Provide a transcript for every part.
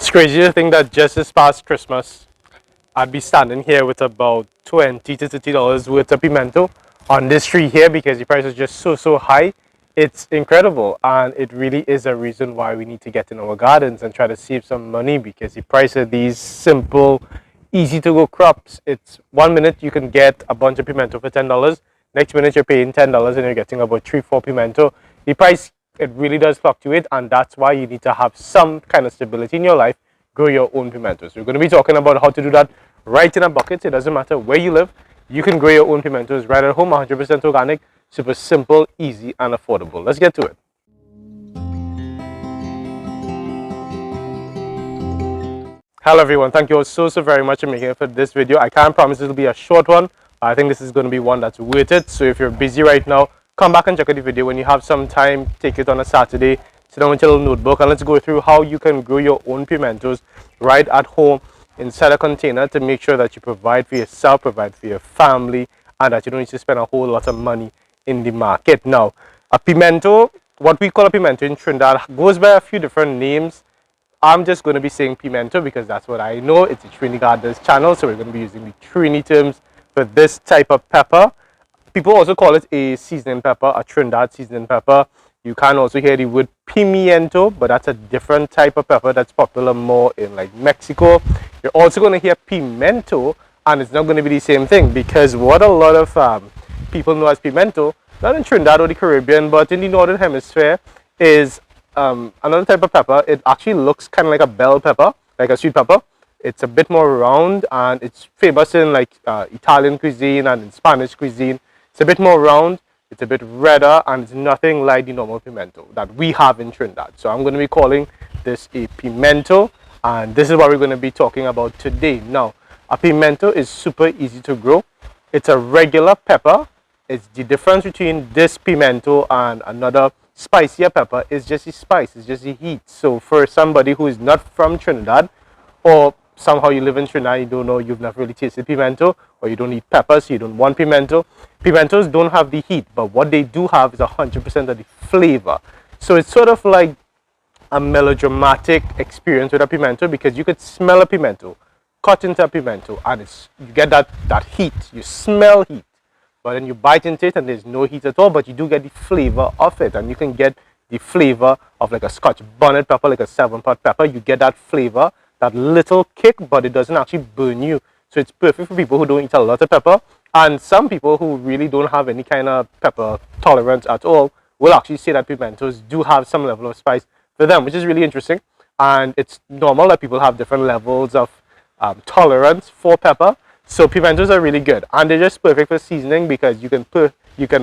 It's crazy to think that just this past Christmas, I'd be standing here with about $20 to $30 worth of pimento on this tree here because the price is just so high. It's incredible, and it really is a reason why we need to get in our gardens and try to save some money, because the price of these simple, easy to grow crops, it's 1 minute you can get a bunch of pimento for $10. Next minute you're paying $10 and you're getting about 3-4 pimento. The price, it really does fluctuate, and that's why you need to have some kind of stability in your life. Grow your own pimentos. We're going to be talking about how to do that right in a bucket. It doesn't matter where you live, you can grow your own pimentos right at home, 100% organic, super simple, easy, and affordable. Let's get to it. Hello everyone, thank you all so very much for making it for this video. I can't promise it'll be a short one. I think this is going to be one that's worth it. So if you're busy right now, come back and check out the video when you have some time. Take it on a Saturday, sit down with your little notebook, and let's go through how you can grow your own pimentos right at home inside a container to make sure that you provide for yourself, provide for your family, and that you don't need to spend a whole lot of money in the market. Now, a pimento, what we call a pimento in Trinidad, goes by a few different names. I'm just going to be saying pimento because that's what I know. It's a Trinidad's channel, so we're going to be using the Trini terms for this type of pepper. People also call it a seasoning pepper, a Trinidad seasoning pepper. You can also hear the word pimiento, but that's a different type of pepper that's popular more in like Mexico. You're also going to hear pimento, and it's not going to be the same thing, because what a lot of people know as pimento, not in Trinidad or the Caribbean, but in the Northern Hemisphere, is another type of pepper. It actually looks kind of like a bell pepper, like a sweet pepper. It's a bit more round, and it's famous in like Italian cuisine and in Spanish cuisine. It's a bit more round, it's a bit redder, and it's nothing like the normal pimento that we have in Trinidad. So I'm going to be calling this a pimento, and this is what we're going to be talking about today. Now, a pimento is super easy to grow. It's a regular pepper. It's the difference between this pimento and another spicier pepper is just the spice, it's just the heat. So for somebody who is not from Trinidad, or somehow you live in Trinidad, you don't know, you've never really tasted pimento, or you don't eat peppers, so you don't want pimento. Pimentos don't have the heat, but what they do have is 100% of the flavor. So it's sort of like a melodramatic experience with a pimento, because you could smell a pimento, cut into a pimento, and you get that heat, you smell heat. But then you bite into it and there's no heat at all, but you do get the flavor of it, and you can get the flavor of like a Scotch bonnet pepper, like a 7-pot pepper. You get that flavor, that little kick, but it doesn't actually burn you. So it's perfect for people who don't eat a lot of pepper, and some people who really don't have any kind of pepper tolerance at all will actually say that pimentos do have some level of spice for them, which is really interesting. And it's normal that people have different levels of tolerance for pepper. So pimentos are really good, and they're just perfect for seasoning, because you can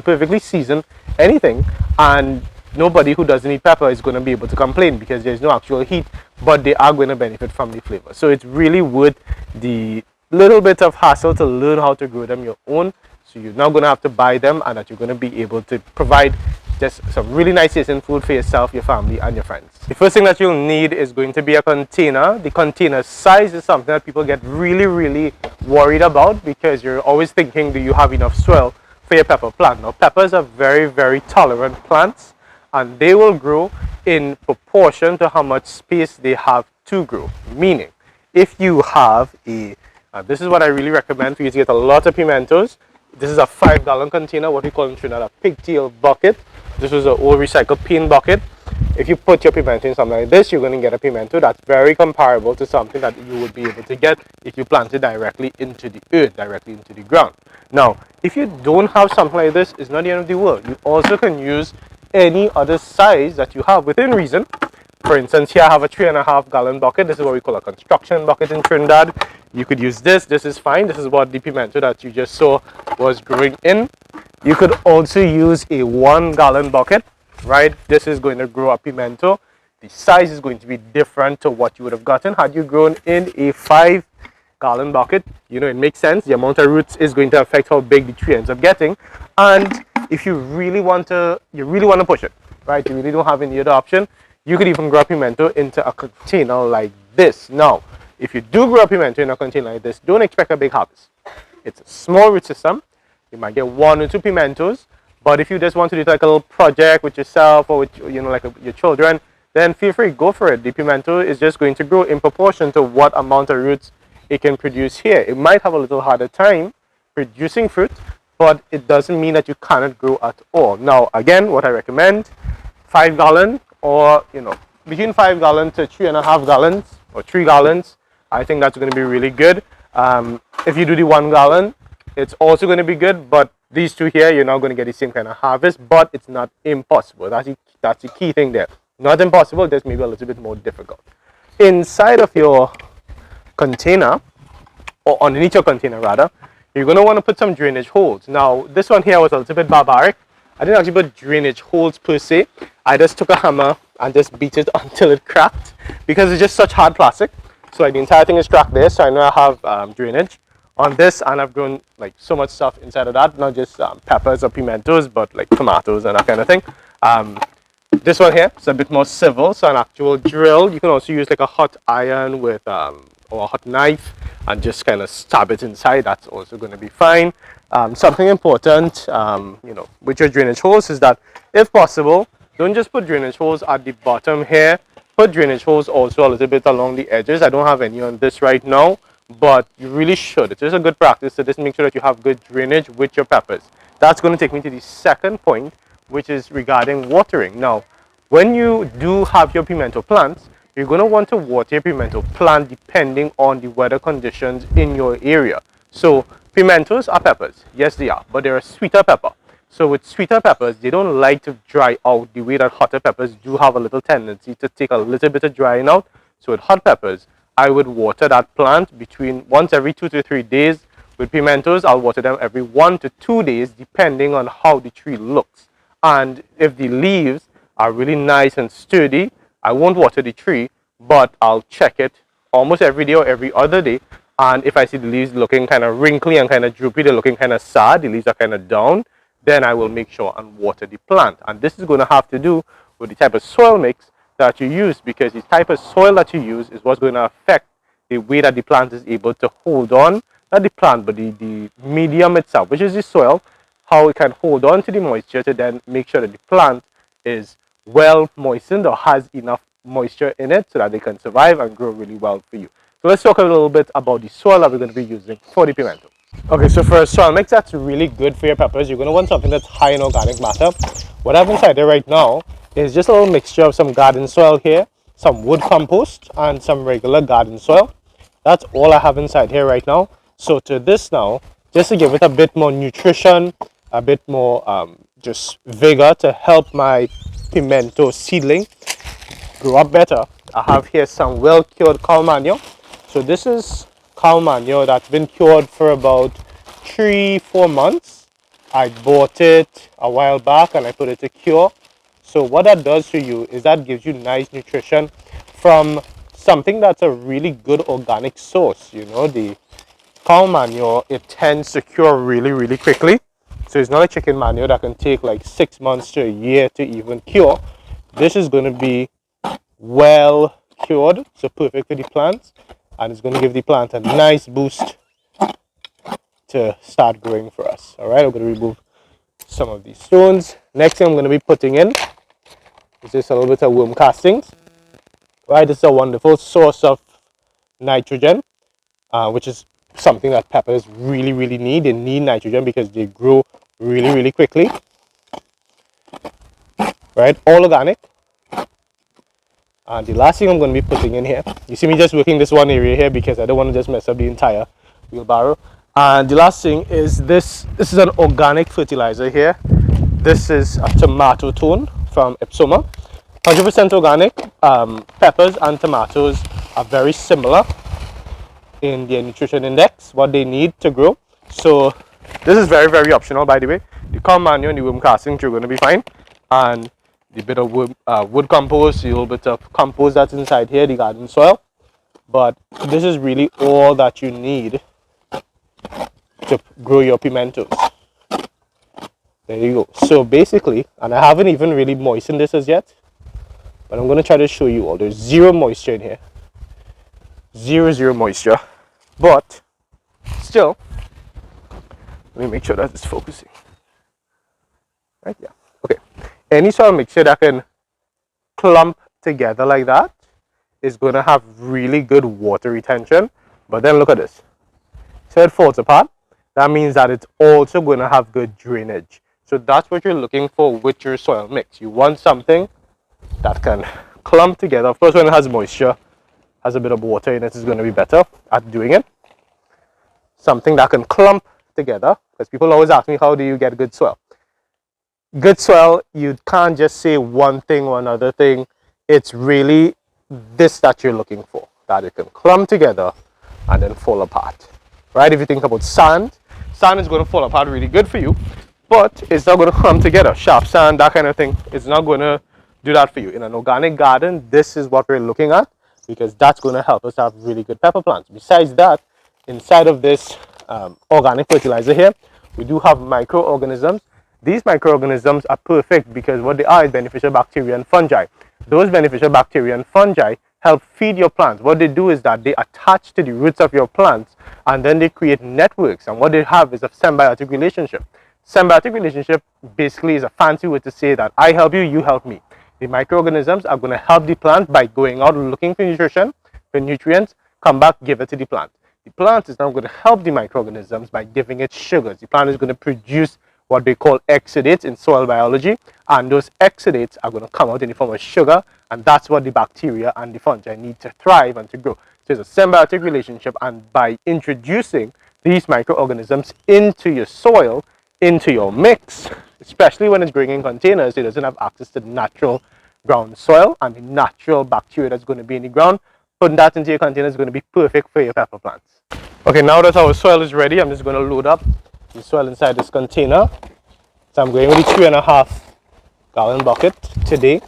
perfectly season anything, and nobody who doesn't eat pepper is going to be able to complain, because there's no actual heat, but they are going to benefit from the flavor. So it's really worth the little bit of hassle to learn how to grow them your own. So you're not going to have to buy them, and that you're going to be able to provide just some really nice tasting food for yourself, your family, and your friends. The first thing that you'll need is going to be a container. The container size is something that people get really worried about, because you're always thinking, do you have enough soil for your pepper plant? Now, peppers are very tolerant plants, and they will grow in proportion to how much space they have to grow. Meaning, if you have this is what I really recommend for you to get a lot of pimentos. This is a 5-gallon container, what we call in Trinidad a pigtail bucket. This was an old recycled paint bucket. If you put your pimento in something like this, you're going to get a pimento that's very comparable to something that you would be able to get if you plant it directly into the earth, directly into the ground. Now, if you don't have something like this, it's not the end of the world. You also can use any other size that you have within reason. For instance, here I have a 3.5-gallon bucket. This is what we call a construction bucket in Trinidad. You could use this. This is fine. This is what the pimento that you just saw was growing in. You could also use a 1-gallon bucket, right? This is going to grow a pimento. The size is going to be different to what you would have gotten had you grown in a 5-gallon bucket. You know, it makes sense. The amount of roots is going to affect how big the tree ends up getting. And if you really want to push it, right? You really don't have any other option. You could even grow a pimento into a container like this. Now, if you do grow a pimento in a container like this, don't expect a big harvest. It's a small root system. You might get 1 or 2 pimentos, but if you just want to do like a little project with yourself or with, you know, like your children, then feel free, go for it. The pimento is just going to grow in proportion to what amount of roots it can produce here. It might have a little harder time producing fruit, but it doesn't mean that you cannot grow at all. Now, again, what I recommend, 5 gallon, or between 5 gallon to 3.5 gallons or 3 gallons. I think that's going to be really good. If you do the 1 gallon, it's also going to be good, but these two here, you're not going to get the same kind of harvest, but it's not impossible. That's the key thing there. Not impossible, just maybe a little bit more difficult. Inside of your container, or underneath your container rather, you're going to want to put some drainage holes. Now, this one here was a little bit barbaric. I didn't actually put drainage holes per se. I just took a hammer and just beat it until it cracked, because it's just such hard plastic. So like the entire thing is cracked there, so I know I have drainage on this, and I've grown like so much stuff inside of that, not just peppers or pimentos, but like tomatoes and that kind of thing. This one here is a bit more civil, so an actual drill. You can also use like a hot iron with or a hot knife and just kind of stab it inside. That's also going to be fine. Something important with your drainage holes is that, if possible, don't just put drainage holes at the bottom here. Put drainage holes also a little bit along the edges. I don't have any on this right now, but you really should. It's just a good practice to just make sure that you have good drainage with your peppers. That's going to take me to the second point, which is regarding watering. Now, when you do have your pimento plants, you're going to want to water your pimento plant depending on the weather conditions in your area. So pimentos are peppers, yes they are, but they're a sweeter pepper. So with sweeter peppers, they don't like to dry out the way that hotter peppers do have a little tendency to take a little bit of drying out. So with hot peppers, I would water that plant between once every 2 to 3 days. With pimentos, I'll water them every 1 to 2 days depending on how the tree looks. And if the leaves are really nice and sturdy, I won't water the tree, but I'll check it almost every day or every other day. And if I see the leaves looking kind of wrinkly and kind of droopy, they're looking kind of sad, the leaves are kind of down, then I will make sure and water the plant. And this is going to have to do with the type of soil mix that you use, because the type of soil that you use is what's going to affect the way that the plant is able to hold on, not the plant, but the medium itself, which is the soil, how it can hold on to the moisture to then make sure that the plant is well moistened or has enough moisture in it so that they can survive and grow really well for you. So let's talk a little bit about the soil that we're going to be using for the pimento. Okay, so for a soil mix that's really good for your peppers, you're going to want something that's high in organic matter. What I have inside there right now is just a little mixture of some garden soil here, some wood compost, and some regular garden soil. That's all I have inside here right now. So to this now, just to give it a bit more nutrition, a bit more just vigor to help my pimento seedling grow up better, I have here some well-cured cow manure. So this is cow manure that's been cured for about 3-4 months. I bought it a while back and I put it to cure. So what that does for you is that gives you nice nutrition from something that's a really good organic source. The cow manure, it tends to cure really quickly. So it's not a chicken manure that can take like 6 months to a year to even cure. This is going to be well cured, so perfect for the plants, and it's going to give the plant a nice boost to start growing for us. All right, I'm going to remove some of these stones. Next thing I'm going to be putting in is just a little bit of worm castings. Right, this is a wonderful source of nitrogen, which is something that peppers really need. They need nitrogen because they grow really quickly. Right, all organic. And the last thing I'm going to be putting in here, you see me just working this one area here because I don't want to just mess up the entire wheelbarrow. And the last thing is this is an organic fertilizer here. This is a tomato tone from Ipsoma, 100% organic. Peppers and tomatoes are very similar in their nutrition index, what they need to grow. So this is very optional, by the way. The cow manure and the worm castings are going to be fine, and the bit of wood compost, the little bit of compost that's inside here, the garden soil. But this is really all that you need to grow your pimentos. There you go. So basically, and I haven't even really moistened this as yet, but I'm going to try to show you all. There's zero moisture in here. Zero moisture. But still, let me make sure that it's focusing. Right, yeah. Okay. Any soil mixture that can clump together like that, it's going to have really good water retention. But then look at this. So it falls apart. That means that it's also going to have good drainage. So that's what you're looking for with your soil mix. You want something that can clump together. Of course, when it has moisture, has a bit of water in it, is going to be better at doing it. Something that can clump together, because people always ask me, how do you get good soil? Good soil, you can't just say one thing or another thing. It's really this that you're looking for, that it can clump together and then fall apart. Right? If you think about sand, sand is going to fall apart really good for you, but it's not going to clump together. Sharp sand, that kind of thing, it's not going to do that for you. In an organic garden, this is what we're looking at, because that's going to help us have really good pepper plants. Besides that, inside of this organic fertilizer here, we do have microorganisms. These microorganisms are perfect because what they are is beneficial bacteria and fungi. Those beneficial bacteria and fungi help feed your plants. What they do is that they attach to the roots of your plants and then they create networks. And what they have is a symbiotic relationship. Symbiotic relationship basically is a fancy way to say that I help you, you help me. The microorganisms are going to help the plant by going out looking for nutrition, for nutrients, come back, give it to the plant. The plant is now going to help the microorganisms by giving it sugars. The plant is going to produce what they call exudates in soil biology, and those exudates are going to come out in the form of sugar, and that's what the bacteria and the fungi need to thrive and to grow. So it's a symbiotic relationship, and by introducing these microorganisms into your soil, into your mix, especially when it's growing in containers, it doesn't have access to the natural ground soil and the natural bacteria that's going to be in the ground. Putting that into your container is going to be perfect for your pepper plants. Okay, now that our soil is ready, I'm just going to load up the soil inside this container. So I'm going with the 3.5 gallon bucket today.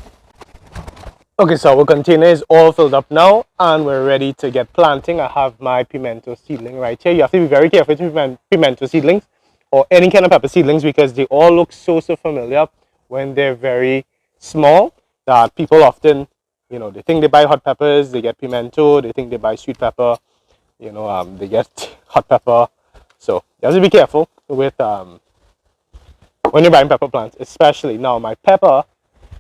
Okay, so our container is all filled up now and we're ready to get planting. I have my pimento seedling right here. You have to be very careful with pimento seedlings or any kind of pepper seedlings because they all look so familiar when they're very small, that people often, they think they buy hot peppers, they get pimento, they think they buy sweet pepper, they get hot pepper. So you have to be careful with when you're buying pepper plants, especially. Now my pepper,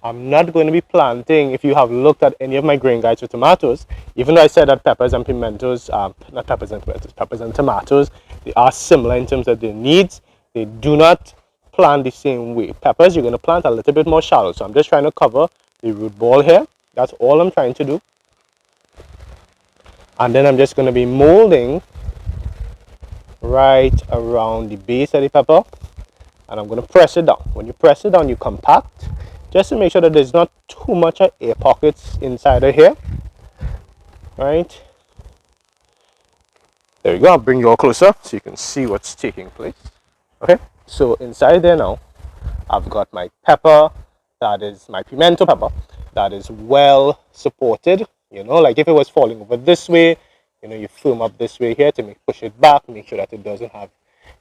I'm not going to be planting. If you have looked at any of my grain guides for tomatoes, even though I said that peppers and pimentos, not peppers and pimentos, peppers and tomatoes, they are similar in terms of their needs. They do not plant the same way. Peppers, you're going to plant a little bit more shallow. So I'm just trying to cover the root ball here. That's all I'm trying to do. And then I'm just going to be molding right around the base of the pepper. And I'm going to press it down. When you press it down, you compact, just to make sure that there's not too much air pockets inside of here. Right? There you go. I'll bring you all closer so you can see what's taking place. Okay, so inside there now, I've got my pepper, that is my pimento pepper, that is well supported. Like if it was falling over this way, you firm up this way here to push it back, make sure that it doesn't have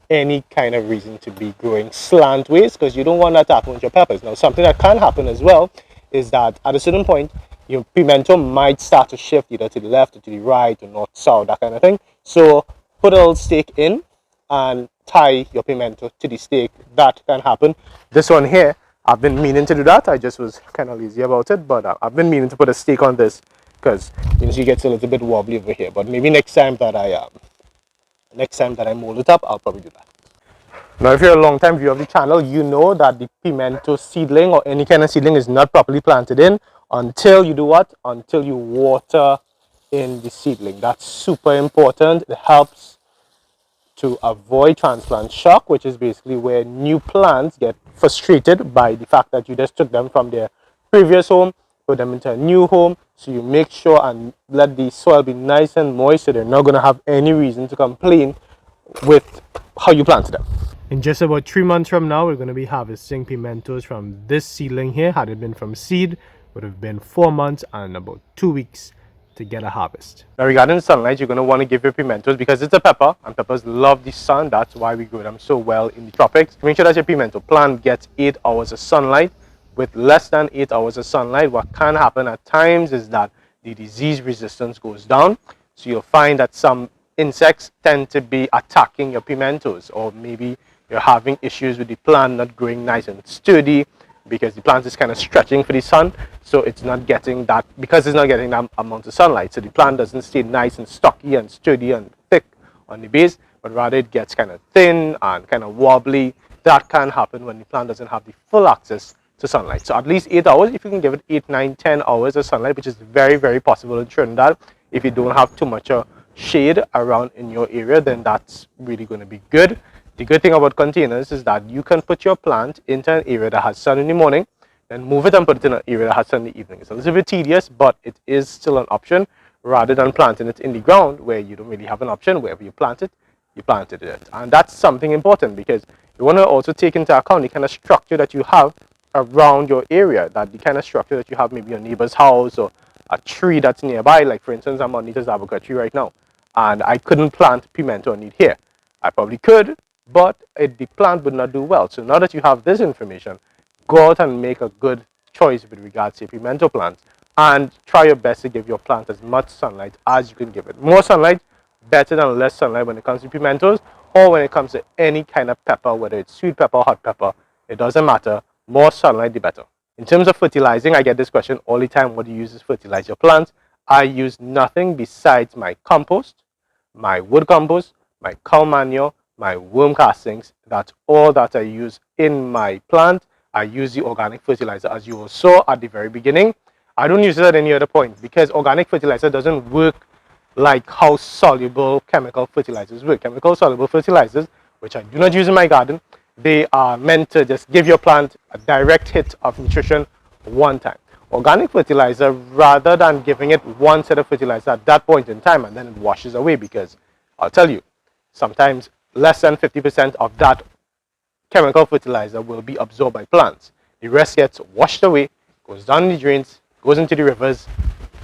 any kind of reason to be growing slant ways, because you don't want that to happen with your peppers. Now, something that can happen as well is that at a certain point, your pimento might start to shift either to the left or to the right or north, south, that kind of thing. So put a little stake in and tie your pimento to the stake. That can happen. This one here, I've been meaning to do that. I just was kind of lazy about it, but I've been meaning to put a stake on this because she gets a little bit wobbly over here. But maybe next time that I mold it up, I'll probably do that. Now, if you're a long time viewer of the channel, you know that the pimento seedling or any kind of seedling is not properly planted in until you do what? Until you water in the seedling. That's super important. It helps to avoid transplant shock, which is basically where new plants get frustrated by the fact that you just took them from their previous home, put them into a new home. So you make sure and let the soil be nice and moist so they're not going to have any reason to complain with how you planted them. In just about 3 months from now, we're going to be harvesting pimentos from this seedling here. Had it been from seed, would have been 4 months and about 2 weeks to get a harvest. Now, regarding sunlight, you're going to want to give your pimentos, because it's a pepper and peppers love the sun. That's why we grow them so well in the tropics. Make sure that your pimento plant gets 8 hours of sunlight. With less than 8 hours of sunlight, what can happen at times is that the disease resistance goes down. So you'll find that some insects tend to be attacking your pimentos, or maybe you're having issues with the plant not growing nice and sturdy. because the plant is kind of stretching for the sun, so it's not getting that, because it's not getting that amount of sunlight, so the plant doesn't stay nice and stocky and sturdy and thick on the base, but rather it gets kind of thin and kind of wobbly. That can happen when the plant doesn't have the full access to sunlight. So at least 8 hours, if you can give it 8, 9, 10 hours of sunlight, which is very, very possible in Trinidad, if you don't have too much shade around in your area, then that's really going to be good. The good thing about containers is that you can put your plant into an area that has sun in the morning, then move it and put it in an area that has sun in the evening. It's a little bit tedious, but it is still an option rather than planting it in the ground where you don't really have an option. Wherever you plant it, you planted it. And that's something important because you want to also take into account the kind of structure that you have around your area, that the kind of structure that you have, maybe your neighbor's house or a tree that's nearby. Like for instance, I'm underneath this avocado tree right now, and I couldn't plant pimento on it here. I probably could, but the plant would not do well. So now that you have this information, go out and make a good choice with regards to your pimento plants, and try your best to give your plant as much sunlight as you can give it. More sunlight, better than less sunlight when it comes to pimentos, or when it comes to any kind of pepper, whether it's sweet pepper or hot pepper. It doesn't matter. More sunlight, the better. In terms of fertilizing, I get this question all the time. What do you use to fertilize your plants? I use nothing besides my compost, my wood compost, my cow manure, my worm castings. That's all that I use in my plant. I use the organic fertilizer as you all saw at the very beginning. I don't use it at any other point because organic fertilizer doesn't work like how soluble chemical fertilizers work. Chemical soluble fertilizers, which I do not use in my garden, they are meant to just give your plant a direct hit of nutrition one time. Organic fertilizer, rather than giving it one set of fertilizer at that point in time and then it washes away, because I'll tell you, sometimes less than 50% of that chemical fertilizer will be absorbed by plants. The rest gets washed away, goes down the drains, goes into the rivers,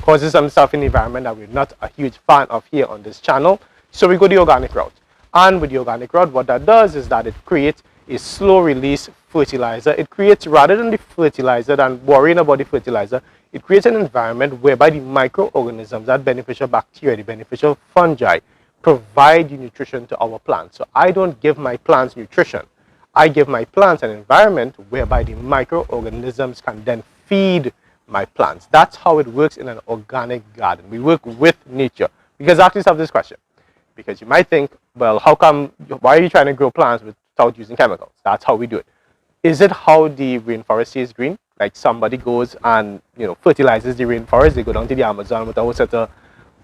causes some stuff in the environment that we're not a huge fan of here on this channel. So we go the organic route. And with the organic route, what that does is that it creates a slow release fertilizer. It creates, rather than the fertilizer, than worrying about the fertilizer, it creates an environment whereby the microorganisms, that beneficial bacteria, the beneficial fungi, provide the nutrition to our plants. So I don't give my plants nutrition. I give my plants an environment whereby the microorganisms can then feed my plants. That's how it works in an organic garden. We work with nature. Because ask yourself this question. Because you might think, well, why are you trying to grow plants without using chemicals? That's how we do it. Is it how the rainforest stays green? Like somebody goes and, fertilizes the rainforest. They go down to the Amazon with a whole set of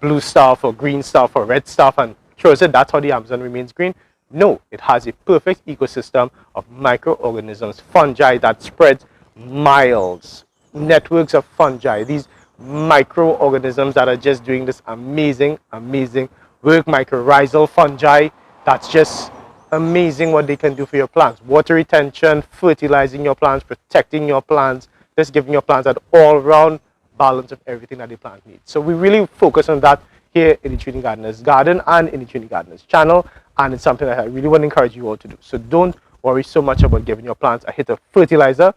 blue stuff or green stuff or red stuff and throws it. That's how the Amazon remains green. No, it has a perfect ecosystem of microorganisms, fungi that spreads miles, networks of fungi, these microorganisms that are just doing this amazing work. Mycorrhizal fungi, that's just amazing what they can do for your plants. Water retention, fertilizing your plants, protecting your plants, just giving your plants that all-round balance of everything that the plant needs. So we really focus on that here in the Trinidad Gardener's Garden and in the Trinidad Gardener's channel, and it's something that I really want to encourage you all to do. So don't worry so much about giving your plants a hit of fertilizer.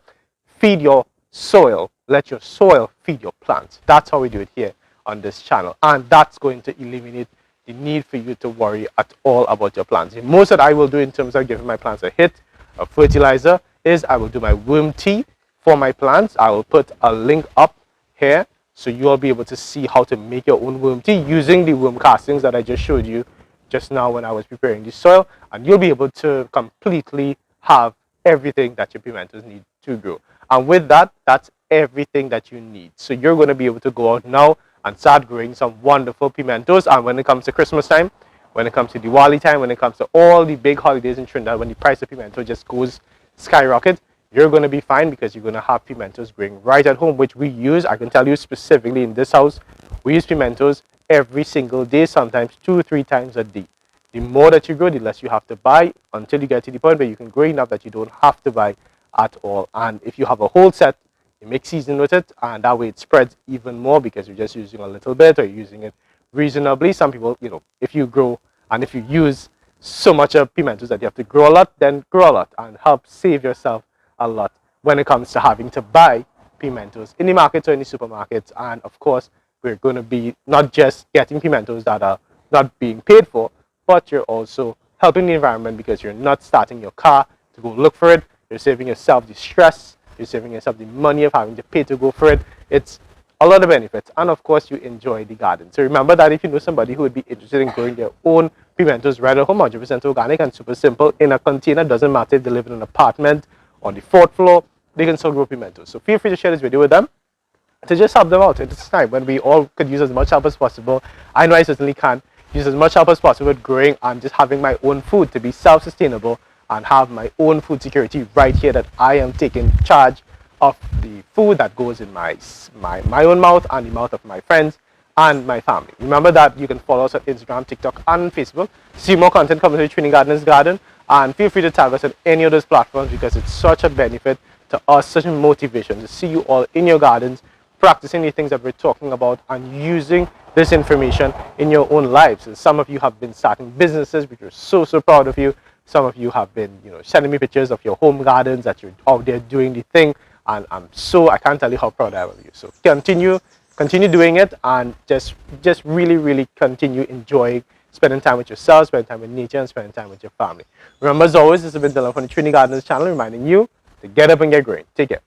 Feed your soil. Let your soil feed your plants. That's how we do it here on this channel, and that's going to eliminate the need for you to worry at all about your plants. The most that I will do in terms of giving my plants a hit of fertilizer is I will do my worm tea for my plants. I will put a link up here so you'll be able to see how to make your own worm tea using the worm castings that I just showed you just now when I was preparing the soil, and you'll be able to completely have everything that your pimentos need to grow. And with that, that's everything that you need. So you're going to be able to go out now and start growing some wonderful pimentos. And when it comes to Christmas time, when it comes to Diwali time, when it comes to all the big holidays in Trinidad, when the price of pimento just goes skyrocket, you're going to be fine because you're going to have pimentos growing right at home, which we use. I can tell you specifically in this house, we use pimentos every single day, sometimes 2-3 times a day. The more that you grow, the less you have to buy until you get to the point where you can grow enough that you don't have to buy at all. And if you have a whole set, you make season with it, and that way it spreads even more because you're just using a little bit or you're using it reasonably. Some people, if you grow and if you use so much of pimentos that you have to grow a lot, then grow a lot and help save yourself a lot when it comes to having to buy pimentos in the markets or in the supermarkets. And of course, we're going to be not just getting pimentos that are not being paid for, but you're also helping the environment because you're not starting your car to go look for it. You're saving yourself the stress You're saving yourself the money of having to pay to go for it. It's a lot of benefits, and of course you enjoy the garden. So remember that if you know somebody who would be interested in growing their own pimentos right at home, 100% organic and super simple in a container, doesn't matter if they live in an apartment on the fourth floor, they can still grow pimentos. So feel free to share this video with them to just help them out at this time when we all could use as much help as possible. I know I certainly can use as much help as possible with growing and just having my own food to be self-sustainable and have my own food security right here, that I am taking charge of the food that goes in my own mouth and the mouth of my friends and my family. Remember that you can follow us on Instagram, TikTok, and Facebook. See more content coming to Trinidad Gardeners Garden, and feel free to tag us on any of those platforms because it's such a benefit to us, such a motivation to see you all in your gardens, practicing the things that we're talking about and using this information in your own lives. And some of you have been starting businesses, which we're so proud of you. Some of you have been, sending me pictures of your home gardens that you're out there doing the thing, and I can't tell you how proud I am of you. So continue doing it, and just really continue enjoying spending time with yourself, spending time with nature, and spending time with your family. Remember, as always, this has been Dylan from the Trinidad Gardeners channel, reminding you to get up and get growing. Take care.